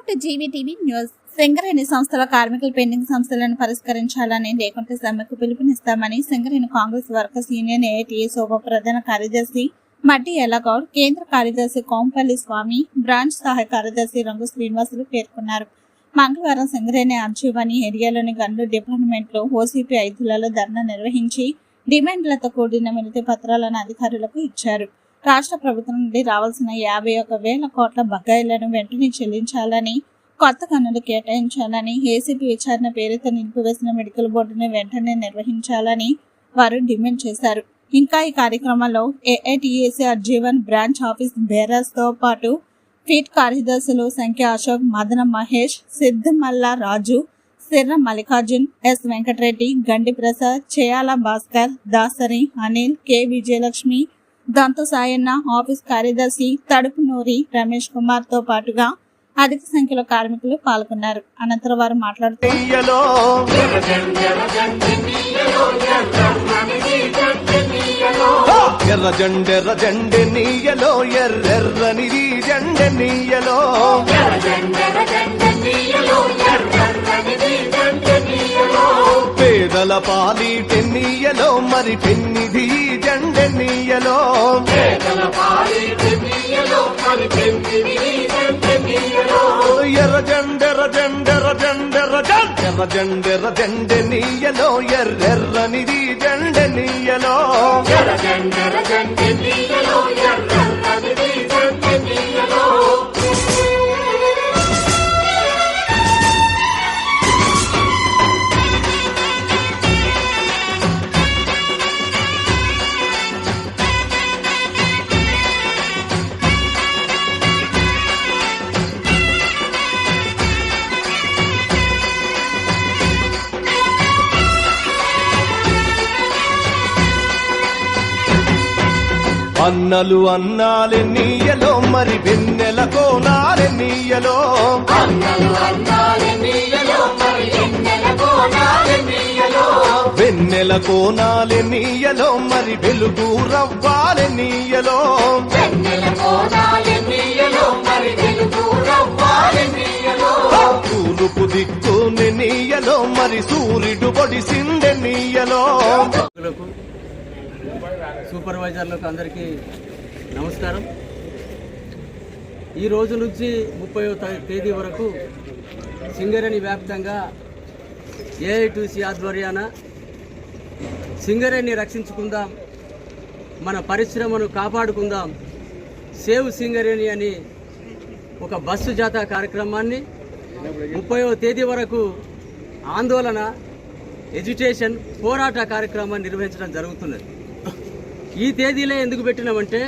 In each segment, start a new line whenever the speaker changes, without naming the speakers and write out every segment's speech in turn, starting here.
Welcome to GVTV news. Singareni సంస్థల కార్మికుల pending సమస్యలను పరిష్కరించాలని లేకుంటే సమ్మెకు పిలుపునిస్తామని Singareni Congress workers union AITUC ఉప ప్రధాన కార్యదర్శి మట్టి ఎల్లగౌడ్, కేంద్ర కార్యదర్శి కోంపల్లి స్వామి, బ్రాంచ్ సహాయ కార్యదర్శి రంగు శ్రీనివాసులు పేర్కొన్నారు. మంగళవారం సింగరేణి అర్జీవాణి ఏరియాలోని గన్లు డిపార్ట్మెంట్లో ఓసీపీ 5లలో ధర్నా నిర్వహించి డిమాండ్లతో కూడిన వినతి పత్రాలను అధికారులకు ఇచ్చారు. రాష్ట్ర ప్రభుత్వం నుండి రావాల్సిన 51,000 కోట్ల బకాయిలను వెంటనే చెల్లించాలని, కొత్త గనులు కేటాయించాలని, ఏసీపీ విచారణ పేరుతో నిలిపివేసిన మెడికల్ బోర్డును వెంటనే నిర్వహించాలని వారు డిమాండ్ చేశారు. ఇంకా ఈ కార్యక్రమంలో ఏఐటీయూసీ అర్జీవన్ బ్రాంచ్ ఆఫీస్ బేరర్స్ తో పాటు ఫీట్ కార్యదర్శులు సంఖ్య అశోక్, మదన మహేష్, సిద్ధమల్ల రాజు, సిర్ర మల్లికార్జున్, ఎస్ వెంకటరెడ్డి, గండి ప్రసాద్, చేయాల భాస్కర్, దాసరి అనిల్, కె విజయలక్ష్మి, దంతు సాయన్న, ఆఫీస్ కార్యదర్శి తడుపు నూరి రమేష్ కుమార్ తో పాటుగా అధిక సంఖ్యలో కార్మికులు పాల్గొన్నారు. అనంతరం వారు మాట్లాడుతూ
ఎర్ర జెండెర్ర జెండె నీయలో ఎర్రెర్రని జెండె నీయలో పేదల పాలి టెన్నీయలో మరి పెన్నిధి జెండె నీయలో ఎర్ర జెండెర్ర జెండెర్ర జెండెర్ర ఎర్ర జెండెర్ర జెండె నీయలో ఎర్రెర్రనిది జెండె నీయలో అన్నలు అన్నాలే నీయలో మరి వెన్నెల కోనాలే నీయలో వెన్నెల కోనాలే నీయలో మరి వెలుగు రవ్వాలే నీయలో తూర్పు దిక్కుని నీయలో మరి సూర్యుడు పొడిసిందె నీయలో.
సూపర్వైజర్లకు అందరికీ నమస్కారం. ఈ రోజు నుంచి 30వ తేదీ వరకు సింగరేణి వ్యాప్తంగా ఏఐటీయూసీ ఆధ్వర్యాన సింగరేణిని రక్షించుకుందాం, మన పరిశ్రమను కాపాడుకుందాం, సేవ్ సింగరేణి అని ఒక బస్సు జాతా కార్యక్రమాన్ని 30వ తేదీ వరకు ఆందోళన, ఎడ్యుటేషన్, పోరాట కార్యక్రమాన్ని నిర్వహించడం జరుగుతున్నది. ఈ తేదీలే ఎందుకు పెట్టినామంటే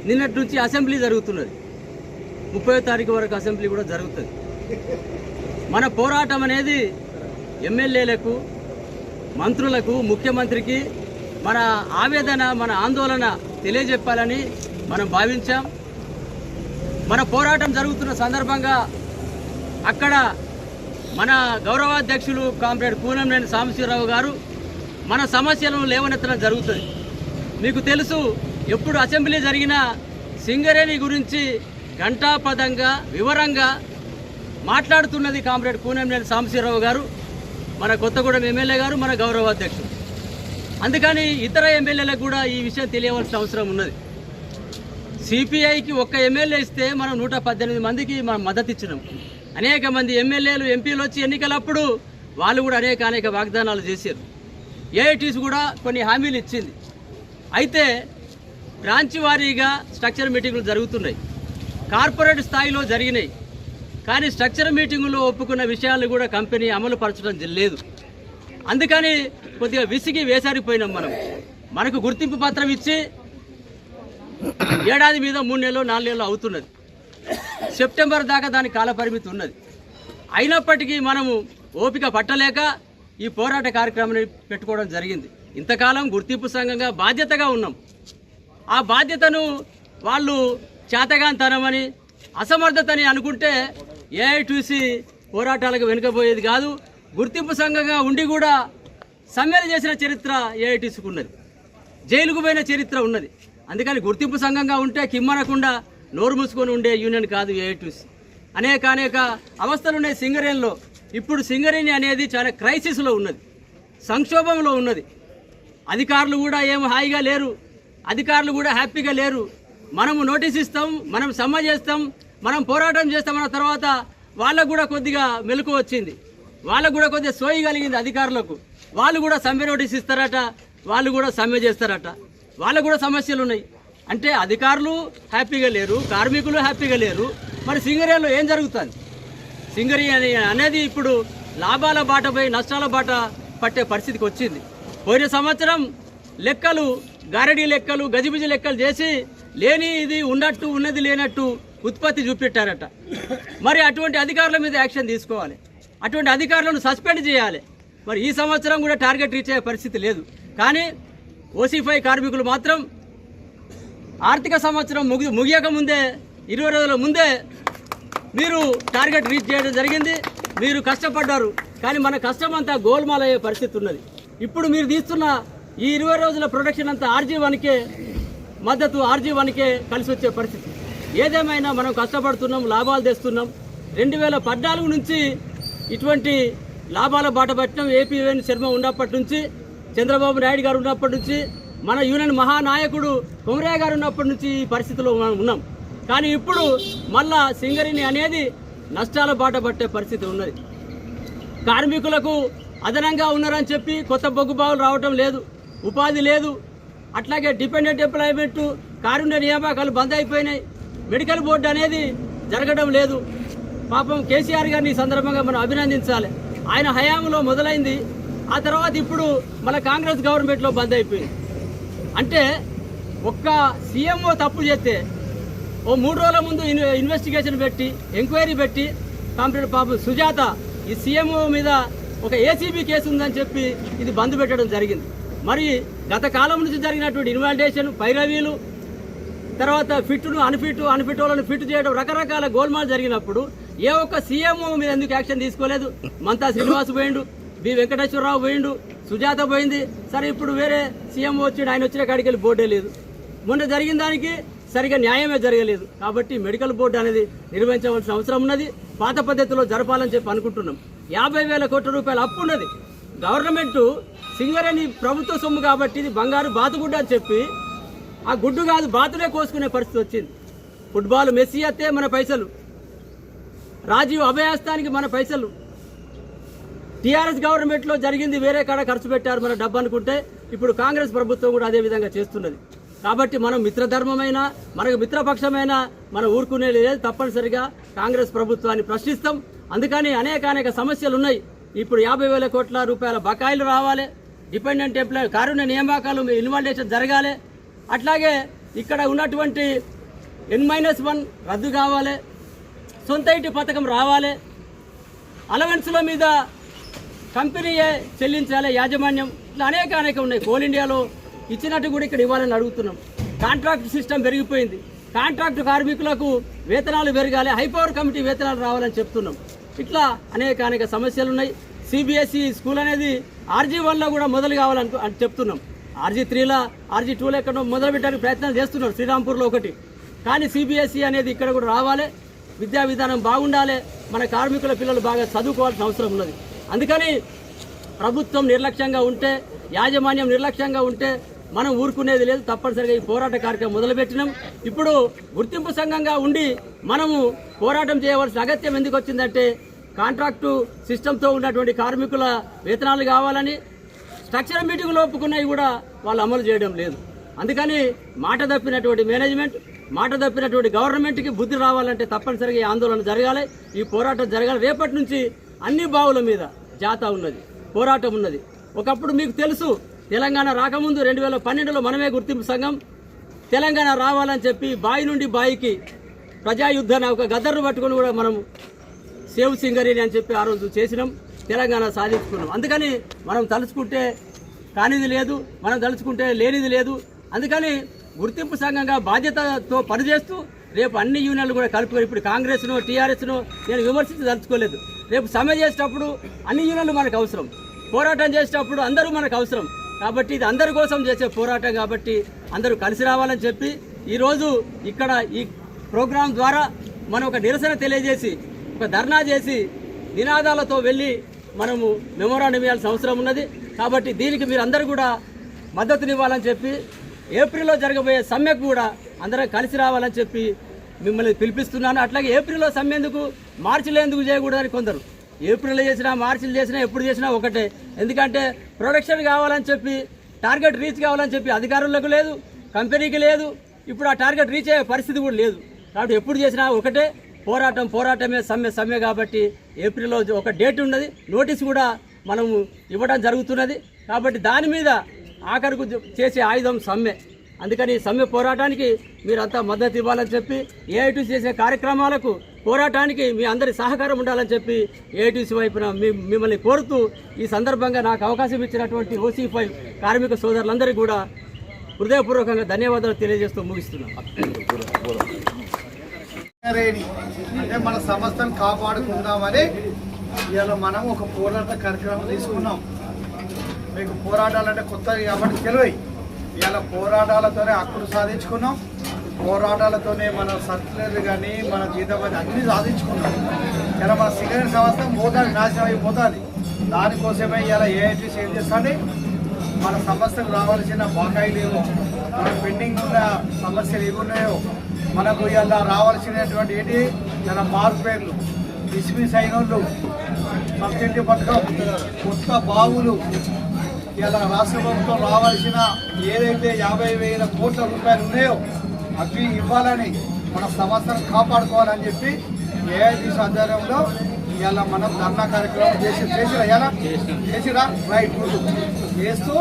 నిన్నటి నుంచి అసెంబ్లీ జరుగుతున్నది, 30వ తారీఖు వరకు అసెంబ్లీ కూడా జరుగుతుంది. మన పోరాటం అనేది ఎమ్మెల్యేలకు, మంత్రులకు, ముఖ్యమంత్రికి మన ఆవేదన, మన ఆందోళన తెలియజెప్పాలని మనం భావించాం. మన పోరాటం జరుగుతున్న సందర్భంగా అక్కడ మన గౌరవాధ్యక్షులు కామ్రేడ్ కూనంనేని సాంబశివరావు గారు మన సమస్యలను లేవనెత్తడం జరుగుతుంది. మీకు తెలుసు, ఎప్పుడు అసెంబ్లీ జరిగినా సింగరేణి గురించి ఘంటాపదంగా వివరంగా మాట్లాడుతున్నది కామ్రేడ్ కూనంనేని సాంబశివరావు గారు, మన కొత్తగూడెం ఎమ్మెల్యే గారు, మన గౌరవాధ్యక్షుడు. అందుకని ఇతర ఎమ్మెల్యేలకు కూడా ఈ విషయం తెలియవలసిన అవసరం ఉన్నది. సిపిఐకి ఒక్క ఎమ్మెల్యే ఇస్తే మనం 118 మందికి మనం మద్దతు ఇచ్చినాం. అనేక మంది ఎమ్మెల్యేలు, ఎంపీలు వచ్చి ఎన్నికలప్పుడు వాళ్ళు కూడా అనేక వాగ్దానాలు చేశారు. ఏఐటీసీ కూడా కొన్ని హామీలు ఇచ్చింది. అయితే బ్రాంచ్ వారీగా స్ట్రక్చర్ మీటింగులు జరుగుతున్నాయి, కార్పొరేట్ స్థాయిలో జరిగినాయి. కానీ స్ట్రక్చర్ మీటింగులో ఒప్పుకున్న విషయాలు కూడా కంపెనీ అమలు పరచడం లేదు. అందుకని కొద్దిగా విసిగి వేసారిపోయినాం. మనకు గుర్తింపు పత్రం ఇచ్చి ఏడాది మీద 3 నెలలు 4 నెలలు అవుతున్నది. సెప్టెంబర్ దాకా దాని కాలపరిమితి ఉన్నది. అయినప్పటికీ మనము ఓపిక పట్టలేక ఈ పోరాట కార్యక్రమాన్ని పెట్టుకోవడం జరిగింది. ఇంతకాలం గుర్తింపు సంఘంగా బాధ్యతగా ఉన్నాం. ఆ బాధ్యతను వాళ్ళు చేతగాంతనమని, అసమర్థతని అనుకుంటే ఏఐటీయూసీ పోరాటాలకు వెనుకపోయేది కాదు. గుర్తింపు సంఘంగా ఉండి కూడా సమ్మెలు చేసిన చరిత్ర ఏఐటీయూసీకి ఉన్నది, జైలుకు పోయిన చరిత్ర ఉన్నది. అందుకని గుర్తింపు సంఘంగా ఉంటే కిమ్మనకుండా నోరు మూసుకొని ఉండే యూనియన్ కాదు ఏఐటీయూసీ. అనేక అవస్థలు ఉన్నాయి సింగరేణిలో. ఇప్పుడు సింగరేణి అనేది చాలా క్రైసిస్లో ఉన్నది, సంక్షోభంలో ఉన్నది. అధికారులు కూడా ఏం హాయిగా లేరు, అధికారులు కూడా హ్యాపీగా లేరు. మనము నోటీస్ ఇస్తాం, మనం సమ్మె చేస్తాం, మనం పోరాటం చేస్తామన్న తర్వాత వాళ్ళకు కూడా కొద్దిగా మెలకు వచ్చింది, వాళ్ళకు కూడా కొద్దిగా సోయి కలిగింది అధికారులకు. వాళ్ళు కూడా సమ్మె నోటీస్ ఇస్తారట, వాళ్ళు కూడా సమ్మె చేస్తారట, వాళ్ళకు కూడా సమస్యలు ఉన్నాయి. అంటే అధికారులు హ్యాపీగా లేరు, కార్మికులు హ్యాపీగా లేరు. మరి సింగరేణిలో ఏం జరుగుతుంది? సింగరేణి అనేది ఇప్పుడు లాభాల బాటపై నష్టాల బాట పట్టే పరిస్థితికి వచ్చింది. పోయిన సంవత్సరం లెక్కలు, గారడీ లెక్కలు, గజిబిజి లెక్కలు చేసి లేని ఇది ఉన్నట్టు ఉన్నది లేనట్టు ఉత్పత్తి చూపెట్టారట. మరి అటువంటి అధికారుల మీద యాక్షన్ తీసుకోవాలి, అటువంటి అధికారులను సస్పెండ్ చేయాలి. మరి ఈ సంవత్సరం కూడా టార్గెట్ రీచ్ అయ్యే పరిస్థితి లేదు. కానీ ఓసీ5 కార్మికులు మాత్రం ఆర్థిక సంవత్సరం ముగియక ముందే 20 రోజుల ముందే మీరు టార్గెట్ రీచ్ చేయడం జరిగింది. మీరు కష్టపడ్డారు, కానీ మన కష్టం అంతా గోల్మాల్ అయ్యే పరిస్థితి ఉన్నది. ఇప్పుడు మీరు తీస్తున్న ఈ 20 రోజుల ప్రొడక్షన్ అంతా RG1కే మద్దతు, RG1కే కలిసి వచ్చే పరిస్థితి. ఏదేమైనా మనం కష్టపడుతున్నాం, లాభాలు తెస్తున్నాం. 2014 నుంచి ఇటువంటి లాభాల బాట పట్టినాం. ఏపీఎన్ శర్మ ఉన్నప్పటి నుంచి, చంద్రబాబు నాయుడు గారు ఉన్నప్పటి నుంచి, మన యూనియన్ మహానాయకుడు కొమరయ్య గారు ఉన్నప్పటి నుంచి ఈ పరిస్థితిలో ఉన్నాం. కానీ ఇప్పుడు మళ్ళా సింగరేణి అనేది నష్టాల బాట పట్టే పరిస్థితి ఉన్నది. కార్మికులకు అదనంగా ఉన్నారని చెప్పి కొత్త బొగ్గుబావులు రావటం లేదు, ఉపాధి లేదు. అట్లాగే డిపెండెంట్ ఎంప్లాయ్మెంట్, కారుణ్య నియామకాలు బంద్ అయిపోయినాయి. మెడికల్ బోర్డు అనేది జరగడం లేదు. పాపం కేసీఆర్ గారిని ఈ సందర్భంగా మనం అభినందించాలి. ఆయన హయాంలో మొదలైంది, ఆ తర్వాత ఇప్పుడు మన కాంగ్రెస్ గవర్నమెంట్లో బంద్ అయిపోయింది. అంటే ఒక్క సీఎంఓ తప్పు చేస్తే ఓ 3 రోజుల ముందు ఇన్వెస్టిగేషన్ పెట్టి, ఎంక్వైరీ పెట్టి కంప్లీట్ పాపం సుజాత ఈ సీఎంఓ మీద ఒక ఏసీబీ కేసు ఉందని చెప్పి ఇది బంద్ పెట్టడం జరిగింది. మరి గత కాలం నుంచి జరిగినటువంటి ఇన్వాల్టేషన్, పైరవీలు, తర్వాత ఫిట్ను అన్ఫిట్ వాళ్ళని ఫిట్ చేయడం, రకరకాల గోల్మాల్ జరిగినప్పుడు ఏ ఒక్క సీఎంఓ మీద ఎందుకు యాక్షన్ తీసుకోలేదు? మంతా శ్రీనివాస్ పోయిండు, బి వెంకటేశ్వరరావు పోయిండు, సుజాత పోయింది. సరే ఇప్పుడు వేరే సీఎంఓ వచ్చి ఆయన వచ్చిన కాడికి వెళ్ళి బోర్డే లేదు. మొన్న జరిగిన దానికి సరిగా న్యాయమే జరగలేదు. కాబట్టి మెడికల్ బోర్డు అనేది నిర్వహించవలసిన అవసరం ఉన్నది. పాత పద్ధతిలో జరపాలని చెప్పి అనుకుంటున్నాం. 50,000 కోట్ల రూపాయల అప్పు ఉన్నది. గవర్నమెంట్ సింగరేణి ప్రభుత్వ సొమ్ము కాబట్టి ఇది బంగారు బాతుగుడ్డ అని చెప్పి ఆ గుడ్డు కాదు బాతులే కోసుకునే పరిస్థితి వచ్చింది. ఫుట్బాల్ మెస్సీ అత్తే మన పైసలు, రాజీవ్ అభయాస్తానికి మన పైసలు. టీఆర్ఎస్ గవర్నమెంట్లో జరిగింది వేరే కాడ ఖర్చు పెట్టారు మన డబ్బు అనుకుంటే, ఇప్పుడు కాంగ్రెస్ ప్రభుత్వం కూడా అదే విధంగా చేస్తున్నది. కాబట్టి మనం మిత్రధర్మమైన, మనకు మిత్రపక్షమైన మనం ఊరుకునే లేదు. తప్పనిసరిగా కాంగ్రెస్ ప్రభుత్వాన్ని ప్రశ్నిస్తాం. అందుకని అనేక సమస్యలు ఉన్నాయి. ఇప్పుడు 50,000 కోట్ల రూపాయల బకాయిలు రావాలి, డిపెండెంట్ ఎంప్లాయీ కారుణ్య నియామకాలు ఇన్వాల్టేషన్ జరగాలి. అట్లాగే ఇక్కడ ఉన్నటువంటి N-1 రద్దు కావాలి, సొంత ఇంటి పథకం రావాలి, అలవెన్స్ల మీద కంపెనీయే చెల్లించాలి యాజమాన్యం. ఇట్లా అనేక ఉన్నాయి. కోల్ ఇండియాలో ఇచ్చినట్టు కూడా ఇక్కడ ఇవ్వాలని అడుగుతున్నాం. కాంట్రాక్ట్ సిస్టమ్ పెరిగిపోయింది, కాంట్రాక్టు కార్మికులకు వేతనాలు పెరగాలి, హైపవర్ కమిటీ వేతనాలు రావాలని చెప్తున్నాం. ఇట్లా అనేక సమస్యలు ఉన్నాయి. సిబిఎస్ఈ స్కూల్ అనేది RG1లో కూడా మొదలు కావాలని చెప్తున్నాం. RG3లో, RG2లో ఎక్కడో మొదలు పెట్టడానికి ప్రయత్నాలు చేస్తున్నారు, శ్రీరాంపూర్లో ఒకటి. కానీ సిబిఎస్ఈ అనేది ఇక్కడ కూడా రావాలి. విద్యా విధానం బాగుండాలి, మన కార్మికుల పిల్లలు బాగా చదువుకోవాల్సిన అవసరం ఉన్నది. అందుకని ప్రభుత్వం నిర్లక్ష్యంగా ఉంటే, యాజమాన్యం నిర్లక్ష్యంగా ఉంటే మనం ఊరుకునేది లేదు. తప్పనిసరిగా ఈ పోరాట కార్యక్రమం మొదలుపెట్టినాం. ఇప్పుడు గుర్తింపు సంఘంగా ఉండి మనము పోరాటం చేయవలసిన అగత్యం ఎందుకు వచ్చిందంటే, కాంట్రాక్టు సిస్టంతో ఉన్నటువంటి కార్మికుల వేతనాలు కావాలని స్ట్రక్చర్ మీటింగ్లు ఒప్పుకున్నవి కూడా వాళ్ళు అమలు చేయడం లేదు. అందుకని మాట తప్పినటువంటి మేనేజ్మెంట్, మాట తప్పినటువంటి గవర్నమెంట్కి బుద్ధి రావాలంటే తప్పనిసరిగా ఈ ఆందోళన జరగాలి, ఈ పోరాటం జరగాలి. రేపటి నుంచి అన్ని బావుల మీద జాతా ఉన్నది, పోరాటం ఉన్నది. ఒకప్పుడు మీకు తెలుసు, తెలంగాణ రాకముందు 2012లో మనమే గుర్తింపు సంఘం తెలంగాణ రావాలని చెప్పి బాయి నుండి బాయికి ప్రజాయుద్ధాన్ని ఒక గద్దర్ను పట్టుకొని కూడా మనం సేవ్ సింగరేణి అని చెప్పి ఆ రోజు చేసినాం, తెలంగాణ సాధించుకున్నాం. అందుకని మనం తలుచుకుంటే కానిది లేదు, మనం తలుచుకుంటే లేనిది లేదు. అందుకని గుర్తింపు సంఘంగా బాధ్యతతో పనిచేస్తూ రేపు అన్ని యూనియన్లు కూడా కలుపుకొని, ఇప్పుడు కాంగ్రెస్ను టీఆర్ఎస్ను నేను విమర్శించదలుచుకోలేదు. రేపు సమ్మె చేసేటప్పుడు అన్ని యూనియన్లు మనకు అవసరం, పోరాటం చేసేటప్పుడు అందరూ మనకు అవసరం. కాబట్టి ఇది అందరి కోసం చేసే పోరాటం కాబట్టి అందరూ కలిసి రావాలని చెప్పి ఈరోజు ఇక్కడ ఈ ప్రోగ్రాం ద్వారా మనం ఒక నిరసన తెలియజేసి ఒక ధర్నా చేసి నినాదాలతో వెళ్ళి మనము మెమోరాండం ఇవ్వాల్సిన అవసరం ఉన్నది. కాబట్టి దీనికి మీరు అందరూ కూడా మద్దతునివ్వాలని చెప్పి ఏప్రిల్లో జరగబోయే సమ్మెకు కూడా అందరం కలిసి రావాలని చెప్పి మిమ్మల్ని పిలిపిస్తున్నాను. అట్లాగే ఏప్రిల్లో సమ్మె ఎందుకు, మార్చిలో ఎందుకు చేయకూడదని కొందరు, ఏప్రిల్లో చేసినా మార్చిలో చేసినా ఎప్పుడు చేసినా ఒకటే. ఎందుకంటే ప్రొడక్షన్ కావాలని చెప్పి, టార్గెట్ రీచ్ కావాలని చెప్పి అధికారులకు లేదు, కంపెనీకి లేదు, ఇప్పుడు ఆ టార్గెట్ రీచ్ అయ్యే పరిస్థితి కూడా లేదు. కాబట్టి ఎప్పుడు చేసినా ఒకటే, పోరాటమే సమ్మె. కాబట్టి ఏప్రిల్లో ఒక డేట్ ఉన్నది, నోటీస్ కూడా మనము ఇవ్వడం జరుగుతున్నది. కాబట్టి దాని మీద ఆఖరుకు చేసే ఆయుధం సమ్మె. అందుకని సమ్మె పోరాటానికి మీరంతా మద్దతు ఇవ్వాలని చెప్పి, ఏఐటీసీ చేసే కార్యక్రమాలకు పోరాటానికి మీ అందరి సహకారం ఉండాలని చెప్పి ఏఐటీసీ వైపున మిమ్మల్ని కోరుతూ ఈ సందర్భంగా నాకు అవకాశం ఇచ్చినటువంటి OC5 కార్మిక సోదరులందరికీ కూడా హృదయపూర్వకంగా ధన్యవాదాలు తెలియజేస్తూ ముగిస్తున్నాం.
అంటే మన సంస్థను కాపాడుకుందామని ఇవాళ మనం ఒక పోరాట కార్యక్రమం తీసుకున్నాం. మీకు పోరాటాలంటే కొత్తవి కాబట్టి తెలివై, ఇవాళ పోరాటాలతోనే హక్కులు సాధించుకున్నాం, పోరాటాలతోనే మన సర్టిఫికేట్లు కానీ మన జీతం అన్నీ సాధించుకున్నాం. ఇలా మన సిగరెట్ సంస్థ మోతాది నాశనం అయిపోతుంది. దానికోసమే ఇవాళ ఏఐటీసీ ఏం చేస్తుంది, మన సంస్థకు రావాల్సిన బకాయిలు ఏవో, మన పెండింగ్ ఉన్న సమస్యలు ఏవి ఉన్నాయో, మనకు ఇలా రావాల్సినటువంటి ఏంటి ఇలా మార్పులు, డిస్మిస్ అయిన వాళ్ళు, సబ్సిడీ పథకం, కొత్త బావులు, ఇలా రాష్ట్ర ప్రభుత్వం రావాల్సిన ఏదైతే 50,000 కోట్ల రూపాయలు ఉన్నాయో అవి ఇవ్వాలని మన సంస్థను కాపాడుకోవాలని చెప్పి ఏఐటీసీ ఆధ్వర్యంలో ఇలా మనం ధర్నా కార్యక్రమం చేసిరా రైట్ చేస్తూ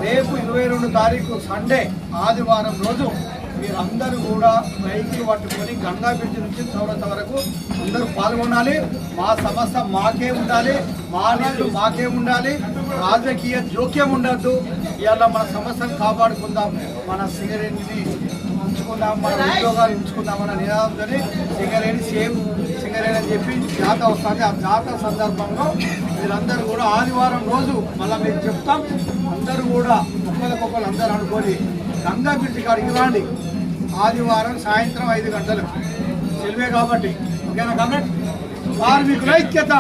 రేపు 22 తారీఖు సండే ఆదివారం రోజు మీరందరూ కూడా బైకులు పట్టుకొని గంగా బ్రిడ్జ్ నుంచి చౌరస్తా వరకు అందరూ పాల్గొనాలి. మా సంస్థ మాకే ఉండాలి, మా నీళ్లు మాకే ఉండాలి, రాజకీయ జోక్యం ఉండద్దు. ఇవాళ మన సంస్థను కాపాడుకుందాం, మన సింగరేణిని ఉంచుకుందాం, మన ఉద్యోగాలు ఉంచుకుందాం అన్న నినాదంతో సింగరేణి సింగరేణి అని చెప్పి జాతర వస్తుంది. ఆ జాతర సందర్భంలో మీరందరూ కూడా ఆదివారం రోజు మళ్ళీ మీకు చెప్తాం, అందరూ కూడా ఒకరికొకరు అందరూ అనుకొని గంగా బ్రిడ్జి కాడికి రాండి. ఆదివారం సాయంత్రం 5 గంటలకు సెలవే కాబట్టి ఓకేనా. కాబట్టి కార్మికుల ఐక్యత.